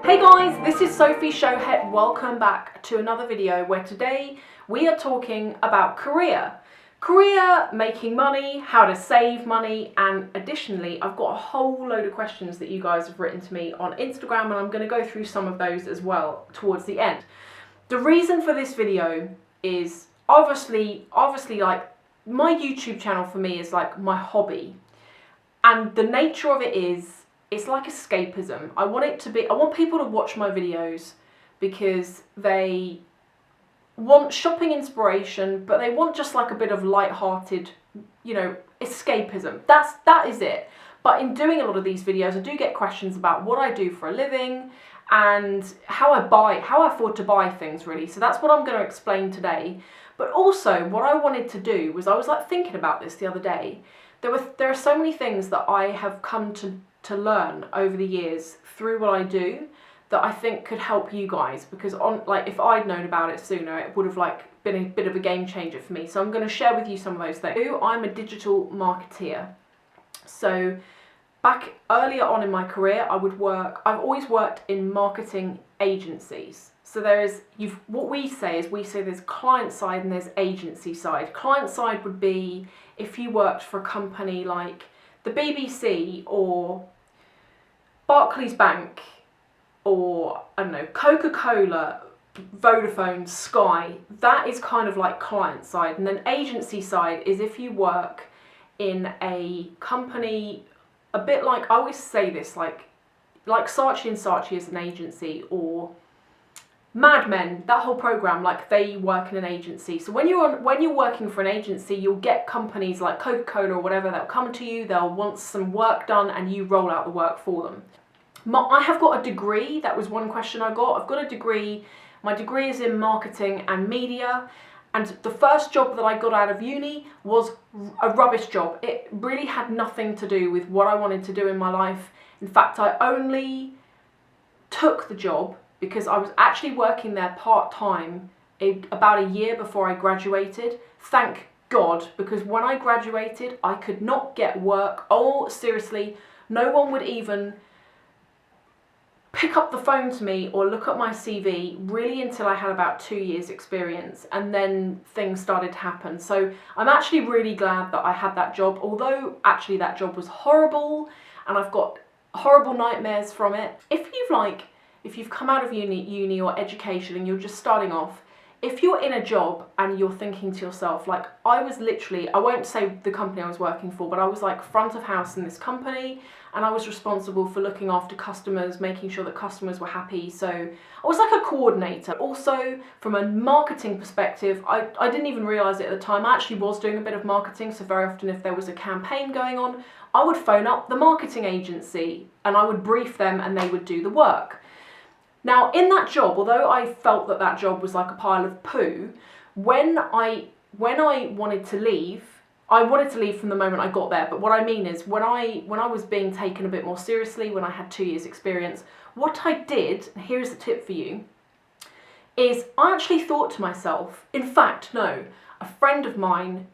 Hey guys, this is Sophie Shohet. Welcome back to another video where today we are talking about career, making money, how to save money, and additionally I've got a whole load of questions that you guys have written to me on Instagram, and I'm going to go through some of those as well towards the end. The reason for this video is obviously like my YouTube channel for me is like my hobby, and the nature of it is it's like escapism. I want people to watch my videos because they want shopping inspiration, but they want just like a bit of light-hearted, escapism. That is it. But in doing a lot of these videos, I do get questions about what I do for a living and how I afford to buy things, really. So that's what I'm going to explain today. But also, what I wanted to do was, I was like thinking about this the other day. There are so many things that I have come to learn over the years through what I do that I think could help you guys, because if I'd known about it sooner, it would have been a bit of a game changer for me. So I'm going to share with you some of those things. I'm a digital marketeer. So back earlier on in my career, I've always worked in marketing agencies. So what we say there's client side and there's agency side. Client side would be if you worked for a company like the BBC or Barclays Bank or, I don't know, Coca-Cola, Vodafone, Sky. That is kind of like client side. And then agency side is if you work in a company, a bit like, I always say this, like Saatchi & Saatchi is an agency, or Mad Men, that whole program, like they work in an agency. So when you're working for an agency, you'll get companies like Coca-Cola or whatever, they'll come to you, they'll want some work done, and you roll out the work for them. I have got a degree. That was one question I got. I've got a degree. My degree is in marketing and media, and the first job that I got out of uni was a rubbish job. It really had nothing to do with what I wanted to do in my life. In fact, I only took the job because I was actually working there part-time about a year before I graduated. Thank God, because when I graduated, I could not get work. Oh, seriously, no one would even pick up the phone to me or look at my CV really until I had about 2 years experience, and then things started to happen. So I'm actually really glad that I had that job, although actually that job was horrible and I've got horrible nightmares from it. If you've come out of uni or education and you're just starting off, if you're in a job and you're thinking to yourself, like I was literally, I won't say the company I was working for, but I was like front of house in this company, and I was responsible for looking after customers, making sure that customers were happy. So I was like a coordinator. Also, from a marketing perspective, I didn't even realise it at the time. I actually was doing a bit of marketing, so very often if there was a campaign going on, I would phone up the marketing agency and I would brief them and they would do the work. Now, in that job, although I felt that job was like a pile of poo, when I wanted to leave, I wanted to leave from the moment I got there. But what I mean is, when I was being taken a bit more seriously, when I had 2 years experience, what I did, and here's the tip for you, is I actually thought to myself, in fact, no, a friend of mine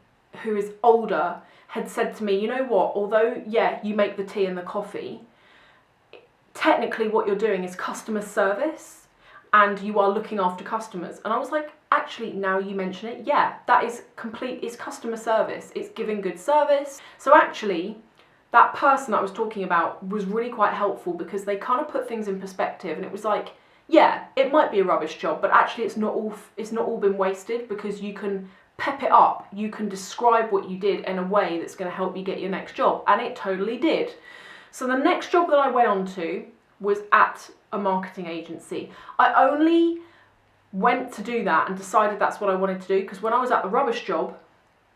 who is older had said to me, you know what, although, yeah, you make the tea and the coffee, technically what you're doing is customer service and you are looking after customers. And I was like, actually, now you mention it, yeah, that is it's customer service. It's giving good service. So actually, that person I was talking about was really quite helpful because they kind of put things in perspective, and it was like, yeah, it might be a rubbish job, but actually it's not all been wasted, because you can pep it up. You can describe what you did in a way that's going to help you get your next job. And it totally did. So the next job that I went on to was at a marketing agency. I only went to do that and decided that's what I wanted to do because when I was at the rubbish job,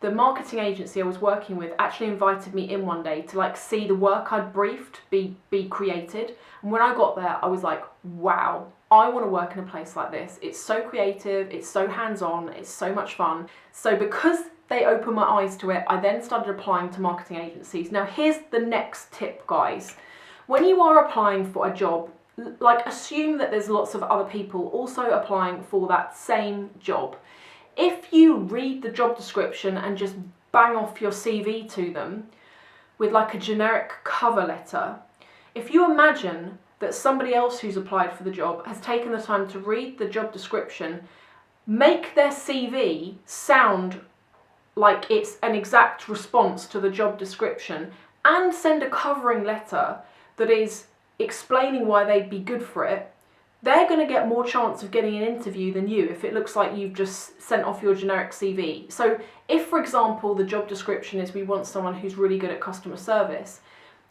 the marketing agency I was working with actually invited me in one day to see the work I'd briefed be created. And when I got there, I was like, wow, I want to work in a place like this. It's so creative, it's so hands-on, it's so much fun. So because they opened my eyes to it, I then started applying to marketing agencies. Now here's the next tip, guys. When you are applying for a job, assume that there's lots of other people also applying for that same job. If you read the job description and just bang off your CV to them with a generic cover letter, if you imagine that somebody else who's applied for the job has taken the time to read the job description, make their CV sound like it's an exact response to the job description, and send a covering letter that is explaining why they'd be good for it, they're going to get more chance of getting an interview than you if it looks like you've just sent off your generic CV. So if, for example, the job description is we want someone who's really good at customer service,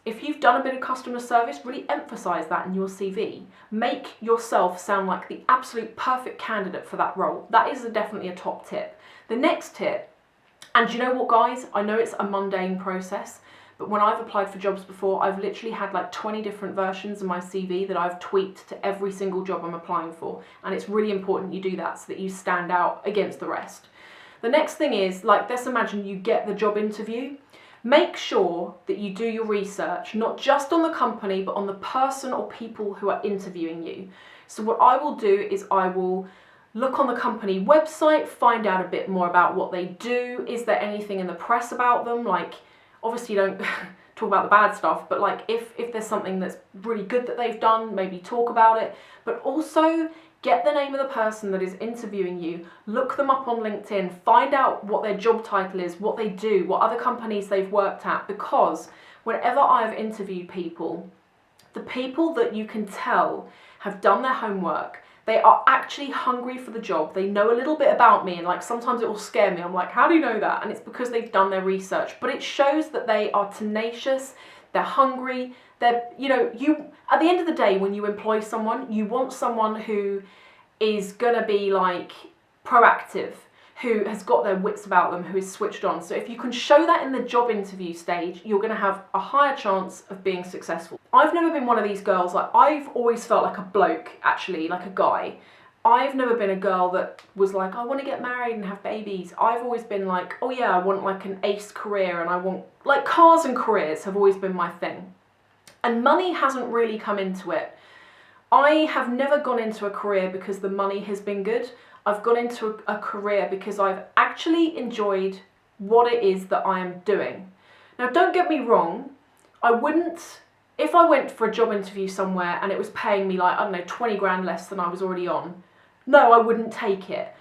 if you've done a bit of customer service, really emphasise that in your CV. Make yourself sound like the absolute perfect candidate for that role. That is definitely a top tip. The next tip, and you know what, guys, I know it's a mundane process, but when I've applied for jobs before, I've literally had like 20 different versions of my CV that I've tweaked to every single job I'm applying for. And it's really important you do that so that you stand out against the rest. The next thing is, like, let's imagine you get the job interview. Make sure that you do your research, not just on the company, but on the person or people who are interviewing you. So what I will do is I will look on the company website, find out a bit more about what they do. Is there anything in the press about them? Like, obviously you don't talk about the bad stuff, but like if there's something that's really good that they've done, maybe talk about it. But also get the name of the person that is interviewing you, look them up on LinkedIn, find out what their job title is, what they do, what other companies they've worked at, because whenever I've interviewed people, the people that you can tell have done their homework, they are actually hungry for the job. They know a little bit about me, and like sometimes it will scare me. I'm like, how do you know that? And it's because they've done their research. But it shows that they are tenacious, they're hungry, they're, you know, at the end of the day, when you employ someone, you want someone who is gonna be like proactive, who has got their wits about them, who is switched on. So if you can show that in the job interview stage, you're going to have a higher chance of being successful. I've never been one of these girls, like I've always felt like a bloke, actually, like a guy. I've never been a girl that was like, I want to get married and have babies. I've always been like, oh yeah, I want like an ace career, and I want, like, cars and careers have always been my thing. And money hasn't really come into it. I have never gone into a career because the money has been good. I've gone into a career because I've actually enjoyed what it is that I am doing. Now, don't get me wrong, I wouldn't, if I went for a job interview somewhere and it was paying me like, I don't know, 20 grand less than I was already on, no, I wouldn't take it.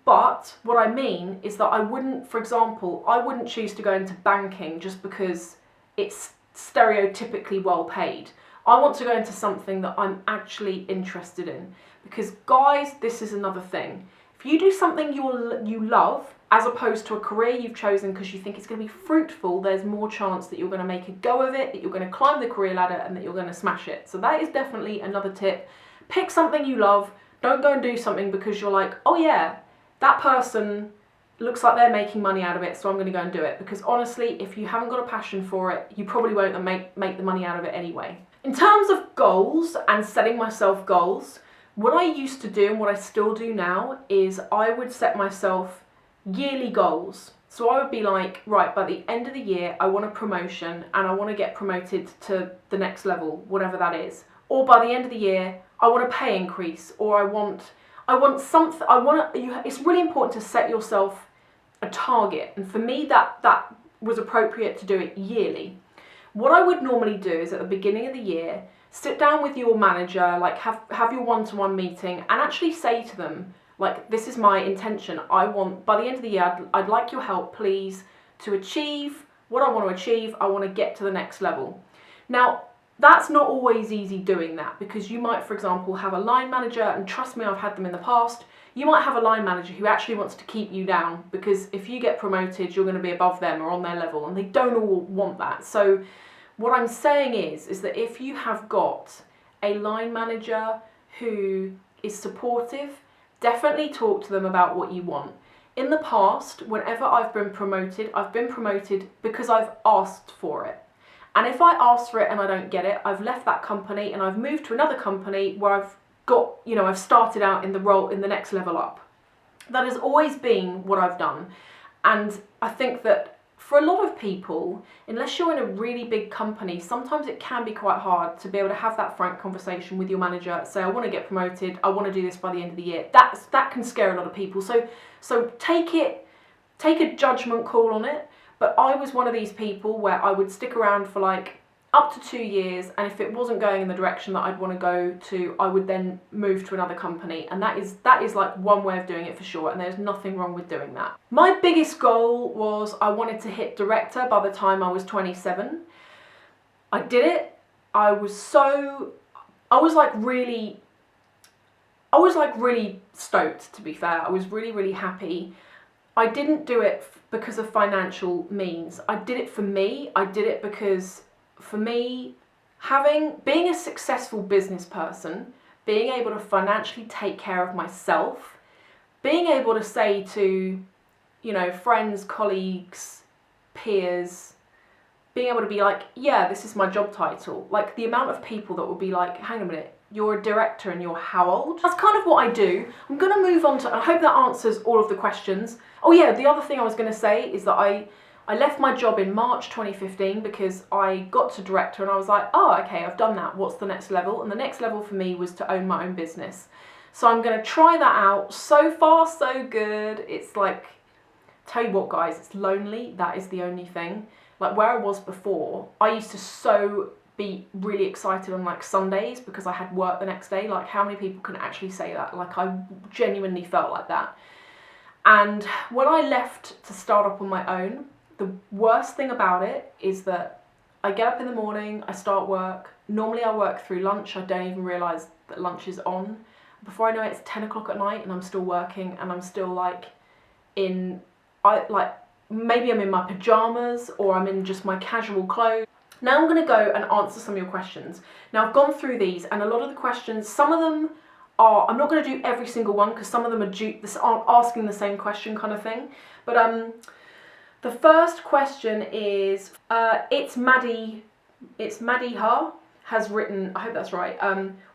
But what I mean is that I wouldn't, for example, I wouldn't choose to go into banking just because it's stereotypically well paid. I want to go into something that I'm actually interested in. Because guys, this is another thing. If you do something you love, as opposed to a career you've chosen because you think it's going to be fruitful, there's more chance that you're going to make a go of it, that you're going to climb the career ladder, and that you're going to smash it. So that is definitely another tip. Pick something you love. Don't go and do something because you're like, oh yeah, that person looks like they're making money out of it, so I'm going to go and do it. Because honestly, if you haven't got a passion for it, you probably won't make the money out of it anyway. In terms of goals and setting myself goals, what I used to do and what I still do now is I would set myself yearly goals. So I would be like, right, by the end of the year, I want a promotion and I want to get promoted to the next level, whatever that is. Or by the end of the year, I want a pay increase, or I want something, it's really important to set yourself a target. And for me, that was appropriate to do it yearly. What I would normally do is at the beginning of the year, sit down with your manager, like have your one-to-one meeting, and actually say to them, like, this is my intention. I want, by the end of the year, I'd like your help, please, to achieve what I want to achieve. I want to get to the next level. Now, that's not always easy doing that, because you might, for example, have a line manager, and trust me, I've had them in the past. You might have a line manager who actually wants to keep you down, because if you get promoted, you're going to be above them or on their level, and they don't all want that. So what I'm saying is that if you have got a line manager who is supportive, definitely talk to them about what you want. In the past, whenever I've been promoted because I've asked for it. And if I ask for it and I don't get it, I've left that company and I've moved to another company where I've got, I've started out in the role in the next level up. That has always been what I've done. And I think that for a lot of people, unless you're in a really big company, sometimes it can be quite hard to be able to have that frank conversation with your manager, say, I want to get promoted, I want to do this by the end of the year. That can scare a lot of people. So take a judgment call on it. But I was one of these people where I would stick around for like, up to 2 years, and if it wasn't going in the direction that I'd want to go to, I would then move to another company, and that is like one way of doing it for sure, and there's nothing wrong with doing that. My biggest goal was I wanted to hit director by the time I was 27. I did it. I was like really stoked, to be fair. I was really happy. I didn't do it because of financial means. I did it for me. I did it because, for me, being a successful business person, being able to financially take care of myself, being able to say to, you know, friends, colleagues, peers, being able to be like, yeah, this is my job title. Like, the amount of people that will be like, hang a minute, you're a director and you're how old? That's kind of what I do. I'm going to move on to, I hope that answers all of the questions. Oh yeah, the other thing I was going to say is that I left my job in March 2015 because I got to director and I was like, oh, okay, I've done that. What's the next level? And the next level for me was to own my own business. So I'm going to try that out. So far, so good. It's like, tell you what, guys, it's lonely. That is the only thing. Like, where I was before, I used to be really excited on like Sundays because I had work the next day. Like, how many people can actually say that? Like, I genuinely felt like that. And when I left to start up on my own, the worst thing about it is that I get up in the morning, I start work. Normally I work through lunch. I don't even realise that lunch is on. Before I know it, it's 10 o'clock at night and I'm still working, and I'm still like maybe I'm in my pyjamas or I'm in just my casual clothes. Now I'm going to go and answer some of your questions. Now I've gone through these, and a lot of the questions, some of them are, I'm not going to do every single one because some of them aren't asking the same question kind of thing. But the first question is, it's Maddie Ha has written, I hope that's right,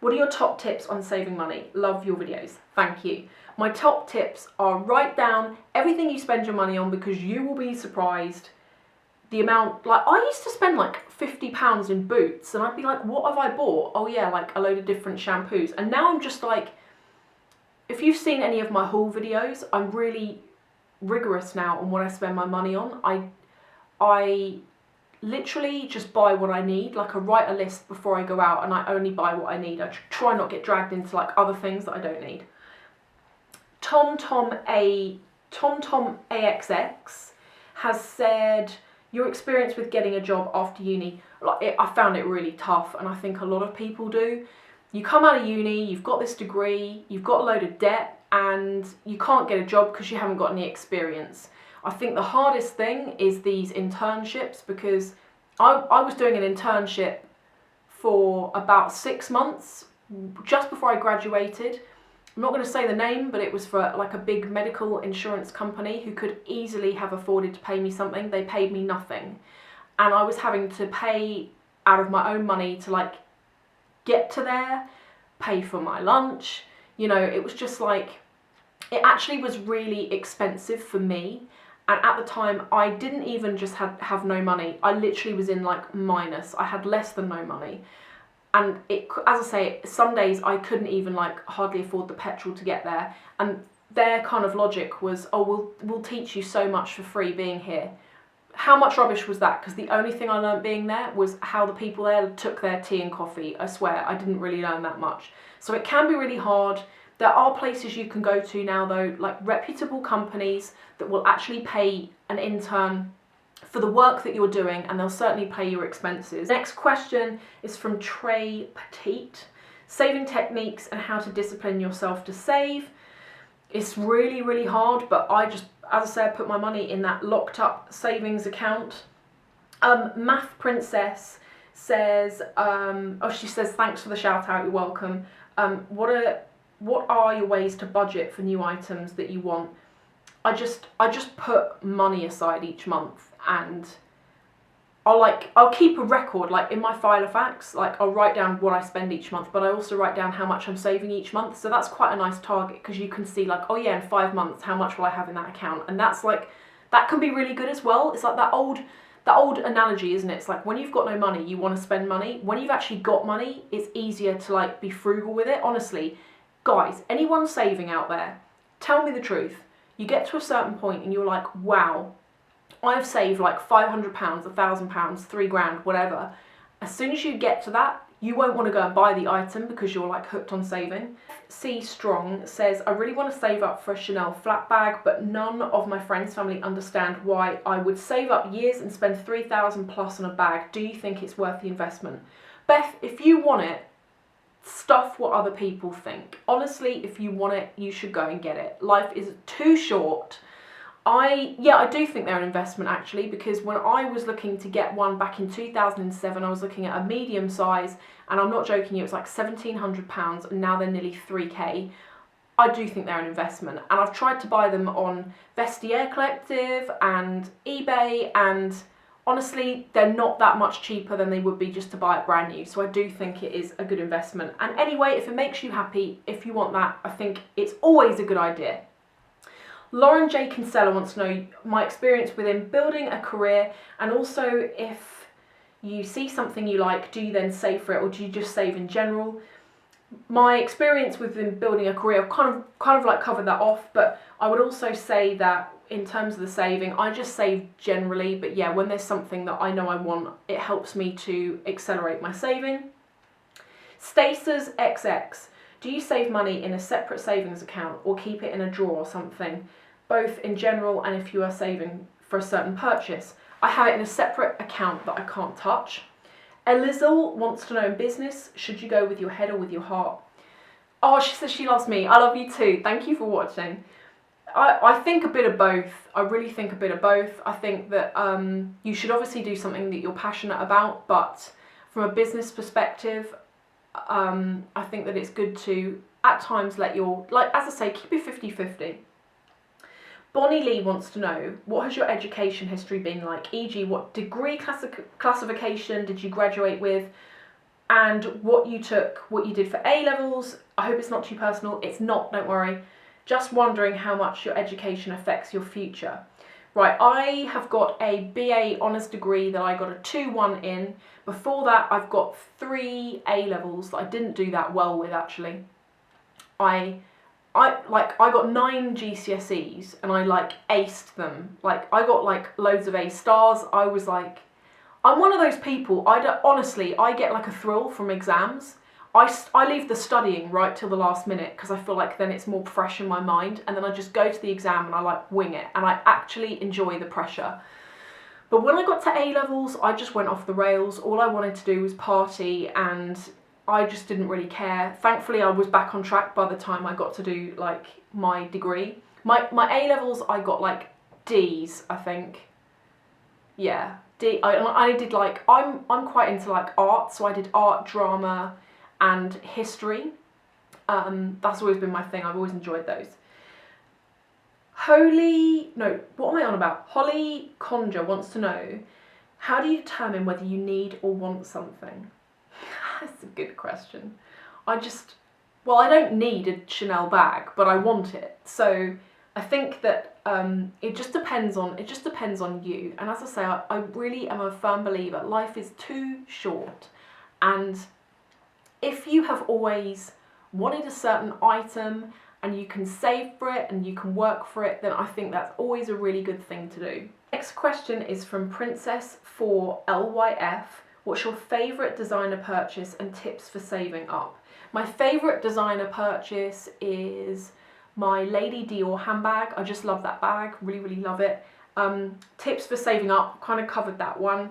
what are your top tips on saving money? Love your videos. Thank you. My top tips are, write down everything you spend your money on, because you will be surprised the amount. Like, I used to spend like £50 in boots, and I'd be like, what have I bought? Oh yeah, like a load of different shampoos. And now I'm just like, if you've seen any of my haul videos, I'm really rigorous now on what I spend my money on. I literally just buy what I need. Like, I write a list before I go out and I only buy what I need. I try not get dragged into like other things that I don't need. TomTom AXX has said, your experience with getting a job after uni. Like, I found it really tough, and I think a lot of people do. You come out of uni, you've got this degree, you've got a load of debt, and you can't get a job because you haven't got any experience. I think the hardest thing is these internships, because I was doing an internship for about 6 months just before I graduated. I'm not going to say the name, but it was for like a big medical insurance company who could easily have afforded to pay me something. They paid me nothing, and I was having to pay out of my own money to like get to there, pay for my lunch. You know, it was just like, it actually was really expensive for me. And at the time, I didn't even just have no money. I literally was in like minus. I had less than no money. And it, as I say, some days I couldn't even like hardly afford the petrol to get there. And their kind of logic was, oh, we'll teach you so much for free being here. How much rubbish was that? Because the only thing I learnt being there was how the people there took their tea and coffee. I swear, I didn't really learn that much. So it can be really hard. There are places you can go to now though, like reputable companies that will actually pay an intern for the work that you're doing, and they'll certainly pay your expenses. Next question is from Trey Petite. Saving techniques and how to discipline yourself to save. It's really, really hard, but I just, as I said, put my money in that locked up savings account. Math Princess says, she says, thanks for the shout out, you're welcome. What are your ways to budget for new items that you want? I just put money aside each month, and I'll keep a record, like in my file of facts, like I'll write down what I spend each month, but I also write down how much I'm saving each month. So that's quite a nice target, because you can see like, oh yeah, in 5 months, how much will I have in that account? And that's like, that can be really good as well. It's like that old analogy, isn't it? It's like when you've got no money, you want to spend money. When you've actually got money, it's easier to like be frugal with it. Honestly, guys, anyone saving out there, tell me the truth. You get to a certain point and you're like, wow, I've saved like £500, £1,000, £3 grand, whatever. As soon as you get to that, you won't want to go and buy the item because you're like hooked on saving. C Strong says, I really want to save up for a Chanel flat bag, but none of my friends' family understand why I would save up years and spend 3,000 plus on a bag. Do you think it's worth the investment? Beth, if you want it, stuff what other people think. Honestly, if you want it, you should go and get it. Life is too short. I do think they're an investment actually, because when I was looking to get one back in 2007, I was looking at a medium size, and I'm not joking, it was like £1,700, and now they're nearly 3k. I do think they're an investment, and I've tried to buy them on Vestiaire Collective and eBay, and honestly, they're not that much cheaper than they would be just to buy it brand new. So I do think it is a good investment. And anyway, if it makes you happy, if you want that, I think it's always a good idea. Lauren J. Kinsella wants to know my experience within building a career, and also if you see something you like, do you then save for it, or do you just save in general? My experience within building a career, I've kind of like covered that off, but I would also say that in terms of the saving, I just save generally, but yeah, when there's something that I know I want, it helps me to accelerate my saving. Stasis XX, do you save money in a separate savings account or keep it in a drawer or something, both in general and if you are saving for a certain purchase? I have it in a separate account that I can't touch. Elizal wants to know, in business, should you go with your head or with your heart? Oh, she says she loves me. I love you too. Thank you for watching. I think a bit of both. I really think a bit of both. I think that you should obviously do something that you're passionate about, but from a business perspective, I think that it's good to, at times, let your, like, as I say, keep it 50-50. Bonnie Lee wants to know, what has your education history been like? E.g., what degree classification did you graduate with? And what you took, what you did for A-levels? I hope it's not too personal. It's not, don't worry. Just wondering how much your education affects your future. Right, I have got a BA honours degree that I got a 2-1 in. Before that, I've got 3 A-levels that I didn't do that well with, actually. I got 9 GCSEs and I like aced them. Like, I got like loads of A stars. I was like, I'm one of those people, honestly, I get like a thrill from exams. I leave the studying right till the last minute because I feel like then it's more fresh in my mind, and then I just go to the exam and I like wing it, and I actually enjoy the pressure. But when I got to A-levels, I just went off the rails. All I wanted to do was party, and I just didn't really care. Thankfully, I was back on track by the time I got to do like my degree. My A-levels, I got like D's, I think. Yeah, D. I did like, I'm quite into like art, so I did art, drama, and history. That's always been my thing. I've always enjoyed those. Holly Conjure wants to know, how do you determine whether you need or want something? That's a good question. I don't need a Chanel bag, but I want it. So I think that it just depends on you. And as I say, I really am a firm believer, life is too short, and if you have always wanted a certain item and you can save for it and you can work for it, then I think that's always a really good thing to do. Next question is from Princess4LYF. What's your favourite designer purchase and tips for saving up? My favourite designer purchase is my Lady Dior handbag. I just love that bag, really, really love it. Tips for saving up, kind of covered that one.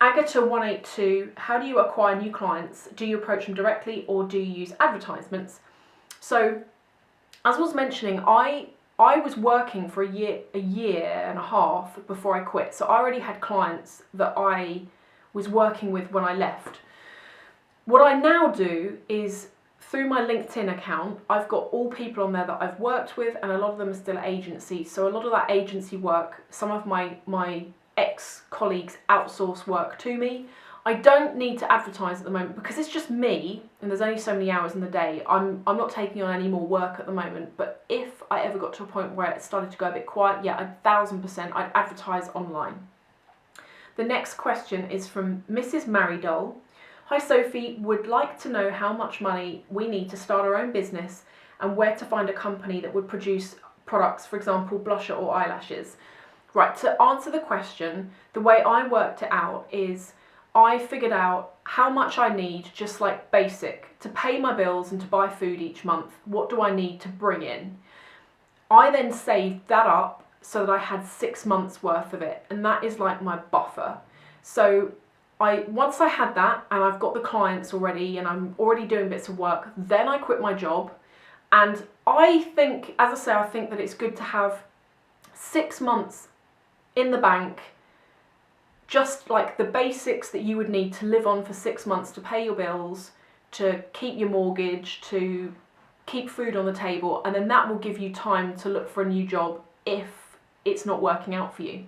Agatha182, how do you acquire new clients? Do you approach them directly or do you use advertisements? So, as I was mentioning, I was working for a year and a half before I quit. So I already had clients that I was working with when I left. What I now do is, through my LinkedIn account, I've got all people on there that I've worked with, and a lot of them are still agencies. So a lot of that agency work, some of my ex-colleagues outsource work to me. I don't need to advertise at the moment because it's just me and there's only so many hours in the day. I'm not taking on any more work at the moment, but if I ever got to a point where it started to go a bit quiet, yeah, 1000% I'd advertise online. The next question is from Mrs. Marydol. Hi Sophie, would like to know how much money we need to start our own business and where to find a company that would produce products, for example, blusher or eyelashes. Right, to answer the question, the way I worked it out is I figured out how much I need, just like basic, to pay my bills and to buy food each month. What do I need to bring in? I then saved that up so that I had 6 months worth of it, and that is like my buffer. So once I had that and I've got the clients already and I'm already doing bits of work, then I quit my job. And I think, as I say, I think that it's good to have 6 months in the bank, just like the basics that you would need to live on for 6 months, to pay your bills, to keep your mortgage, to keep food on the table, and then that will give you time to look for a new job if it's not working out for you.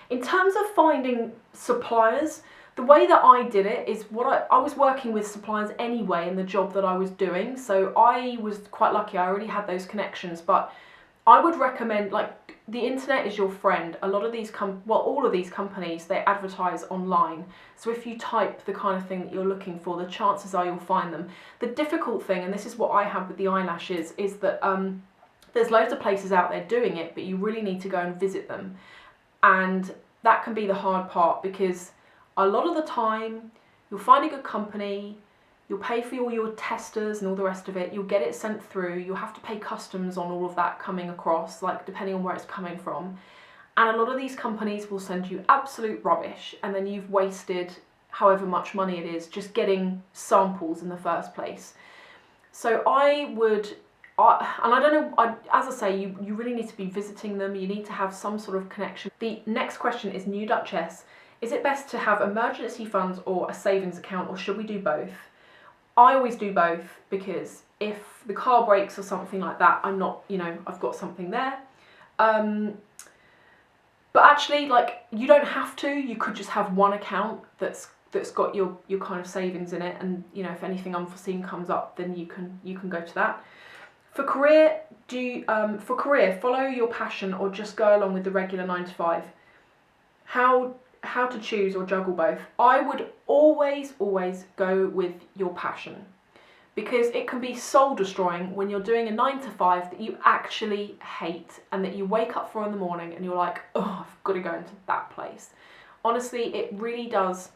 In terms of finding suppliers, the way that I did it is I was working with suppliers anyway in the job that I was doing, so I was quite lucky. I already had those connections, but I would recommend, like, the internet is your friend. A lot of these all of these companies, they advertise online. So if you type the kind of thing that you're looking for, the chances are you'll find them. The difficult thing, and this is what I had with the eyelashes, is that there's loads of places out there doing it, but you really need to go and visit them. And that can be the hard part, because a lot of the time you'll find a good company, you'll pay for all your testers and all the rest of it, you'll get it sent through, you'll have to pay customs on all of that coming across, like depending on where it's coming from. And a lot of these companies will send you absolute rubbish, and then you've wasted however much money it is just getting samples in the first place. So and I don't know, as I say, you really need to be visiting them, you need to have some sort of connection. The next question is New Duchess. Is it best to have emergency funds or a savings account, or should we do both? I always do both, because if the car breaks or something like that, I'm not, I've got something there. But actually, like, you don't have to. You could just have one account that's got your kind of savings in it, and if anything unforeseen comes up, then you can go to that. For career, follow your passion or just go along with the regular 9 to 5? How to choose or juggle both? I would always go with your passion, because it can be soul destroying when you're doing a 9 to 5 that you actually hate, and that you wake up for in the morning and you're like, oh, I've got to go into that place. Honestly, it really does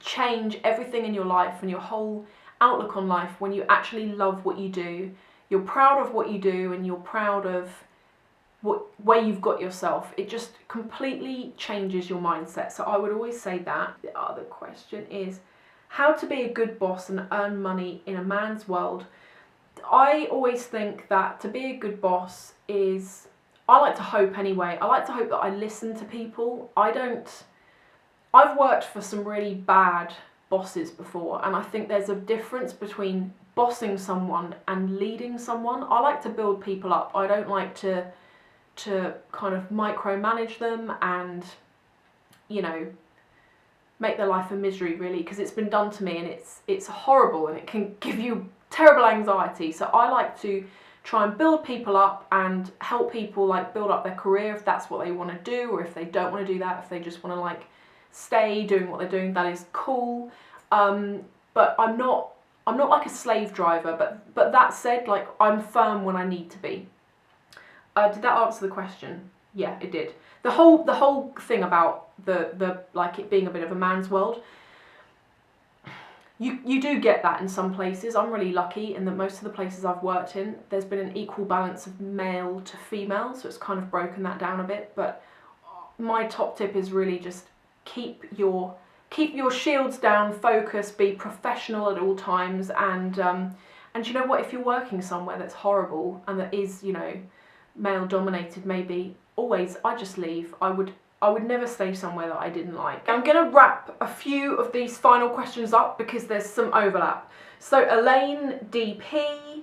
change everything in your life and your whole outlook on life when you actually love what you do. You're proud of what you do, and you're proud of where you've got yourself. It just completely changes your mindset. So I would always say that. The other question is how to be a good boss and earn money in a man's world. I always think that to be a good boss is, I like to hope anyway, I like to hope that I listen to people. I've worked for some really bad bosses before, and I think there's a difference between bossing someone and leading someone. I like to build people up. I don't like to kind of micromanage them and make their life a misery, really, because it's been done to me, and it's horrible, and it can give you terrible anxiety. So I like to try and build people up and help people, like, build up their career if that's what they want to do, or if they don't want to do that, if they just want to, like, stay doing what they're doing, that is cool. But I'm not like a slave driver, but that said, like, I'm firm when I need to be. Did that answer the question? Yeah, it did. The whole thing about the like it being a bit of a man's world, you do get that in some places. I'm really lucky in that most of the places I've worked in, there's been an equal balance of male to female, so it's kind of broken that down a bit. But my top tip is really just keep your shields down, focus, be professional at all times, and you know what, if you're working somewhere that's horrible and that is, male dominated, maybe always I just leave. I would never stay somewhere that I didn't like. I'm gonna wrap a few of these final questions up because there's some overlap. So Elaine DP,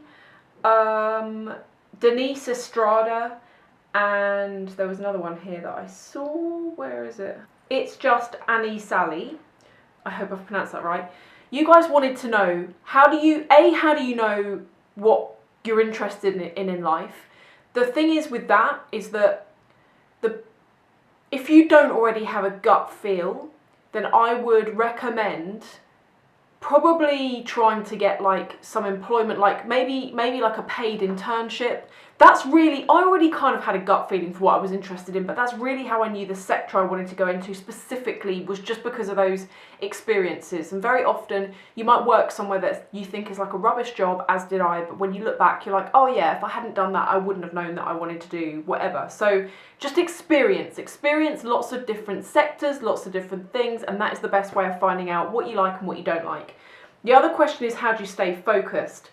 Denise Estrada, and there was another one here that I saw. Where is it? It's just Annie Sally. I hope I've pronounced that right. You guys wanted to know, how do you know what you're interested in life? The thing is with that is that if you don't already have a gut feel, then I would recommend probably trying to get like some employment, like maybe like a paid internship. that's really, I already kind of had a gut feeling for what I was interested in, but that's really how I knew the sector I wanted to go into specifically was just because of those experiences. And very often you might work somewhere that you think is like a rubbish job, as did I, but when you look back, you're like, oh yeah, if I hadn't done that, I wouldn't have known that I wanted to do whatever. So just experience lots of different sectors, lots of different things, and that is the best way of finding out what you like and what you don't like. The other question is, how do you stay focused?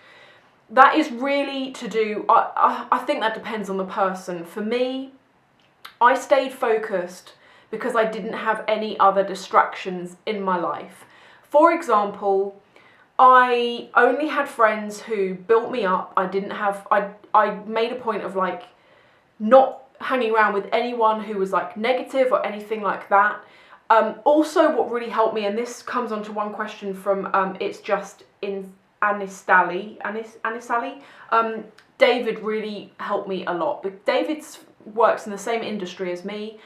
That is really to do, I think that depends on the person. For me, I stayed focused because I didn't have any other distractions in my life. For example, I only had friends who built me up. I made a point of like not hanging around with anyone who was like negative or anything like that. Also, what really helped me, and this comes on to one question from It's Just in Anisali. David really helped me a lot. But David works in the same industry as me,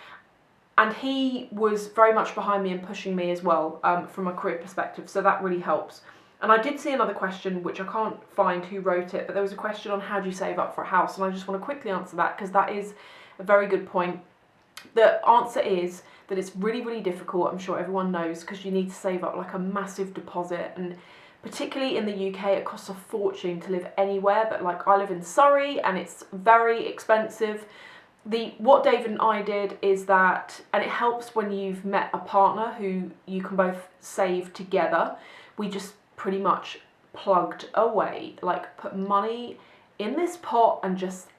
and he was very much behind me and pushing me as well from a career perspective, so that really helps. And I did see another question, which I can't find who wrote it, but there was a question on how do you save up for a house, and I just want to quickly answer that because that is a very good point. The answer is that it's really, really difficult. I'm sure everyone knows, because you need to save up like a massive deposit, and particularly in the UK it costs a fortune to live anywhere, but like I live in Surrey and it's very expensive. What David and I did is that, and it helps when you've met a partner who you can both save together, we just pretty much plugged away, like put money in this pot and just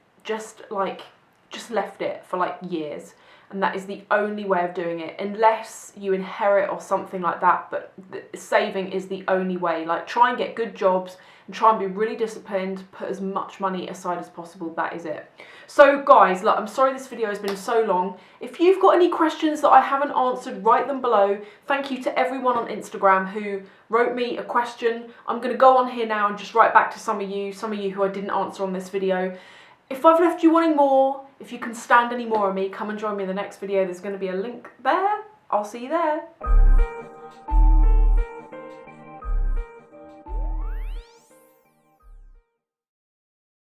left it for like years. And that is the only way of doing it, unless you inherit or something like that. But saving is the only way. Like, try and get good jobs and try and be really disciplined, put as much money aside as possible. That is it. So guys, look, I'm sorry this video has been so long. If you've got any questions that I haven't answered, write them below. Thank you to everyone on Instagram who wrote me a question. I'm going to go on here now and just write back to some of you who I didn't answer on this video. If I've left you wanting more, if you can stand any more of me, come and join me in the next video. There's going to be a link there. I'll see you there.